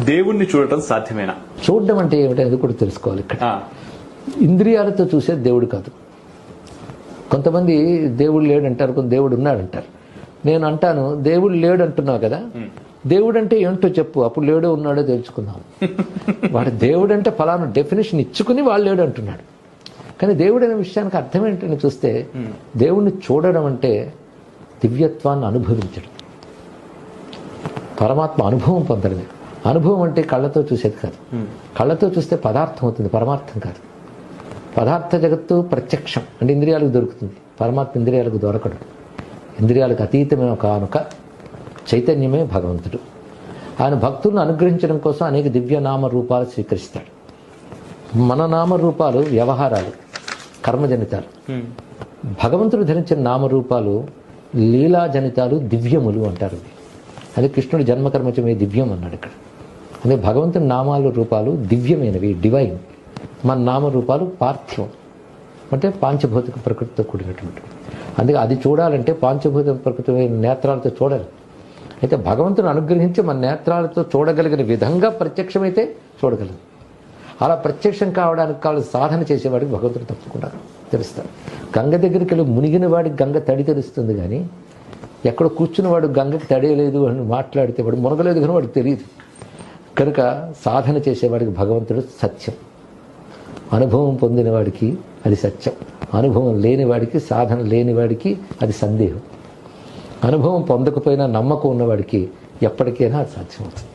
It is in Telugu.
దేవుణ్ణి చూడటం సాధ్యమేనా? చూడడం అంటే ఏమిటనేది కూడా తెలుసుకోవాలి. ఇక్కడ ఇంద్రియాలతో చూసేది దేవుడు కాదు. కొంతమంది దేవుడు లేడంటారు, కొంత దేవుడు ఉన్నాడంటారు. నేను అంటాను, దేవుడు లేడు అంటున్నావు కదా, దేవుడు అంటే ఏంటో చెప్పు, అప్పుడు లేడో ఉన్నాడో తెలుసుకుందాం. వాడు దేవుడు అంటే ఫలానా డెఫినేషన్ ఇచ్చుకుని వాళ్ళు లేడు అంటున్నాడు. కానీ దేవుడు అనే విషయానికి అర్థం ఏంటని చూస్తే, దేవుణ్ణి చూడడం అంటే దివ్యత్వాన్ని అనుభవించడం, పరమాత్మ అనుభవం పొందడమే. అనుభవం అంటే కళ్ళతో చూసేది కాదు. కళ్ళతో చూస్తే పదార్థం అవుతుంది, పరమార్థం కాదు. పదార్థ జగత్తు ప్రత్యక్షం అంటే ఇంద్రియాలకు దొరుకుతుంది, పరమాత్మ ఇంద్రియాలకు దొరకడు. ఇంద్రియాలకు అతీతమైన ఒక చైతన్యమే భగవంతుడు. ఆయన భక్తులను అనుగ్రహించడం కోసం అనేక దివ్య నామ రూపాలు స్వీకరిస్తాడు. మన నామరూపాలు వ్యవహారాలు, కర్మజనితాలు. భగవంతుడు ధరించిన నామరూపాలు లీలాజనితాలు, దివ్యములు అంటారు. అదే కృష్ణుడు జన్మకర్మచమే దివ్యం అన్నాడు ఇక్కడ. అదే భగవంతుని నామాలు రూపాలు దివ్యమైనవి, డివైన్. మన నామరూపాలు పార్థివం అంటే పాంచభౌతిక ప్రకృతితో కూడినటువంటి. అందుకే అది చూడాలంటే పాంచభౌతిక ప్రకృతి నేత్రాలతో చూడాలి. అయితే భగవంతుని అనుగ్రహించి మన నేత్రాలతో చూడగలిగిన విధంగా ప్రత్యక్షమైతే చూడగలదు. అలా ప్రత్యక్షం కావడానికి కావాలి సాధన చేసేవాడికి భగవంతుడు తప్పకుండా తెలుస్తాడు. గంగ దగ్గరికి వెళ్ళి మునిగిన వాడికి గంగ తడి తెలుస్తుంది, కానీ ఎక్కడ కూర్చున్న వాడు గంగకి తడేయలేదు అని మాట్లాడితే వాడు మునగలేదు కానీ వాడికి తెలియదు. కనుక సాధన చేసేవాడికి భగవంతుడు సత్యం, అనుభవం పొందిన వాడికి అది సత్యం, అనుభవం లేనివాడికి, సాధన లేనివాడికి అది సందేహం. అనుభవం పొందకపోయినా నమ్మకం ఉన్నవాడికి ఎప్పటికైనా అది సాధ్యమవుతుంది.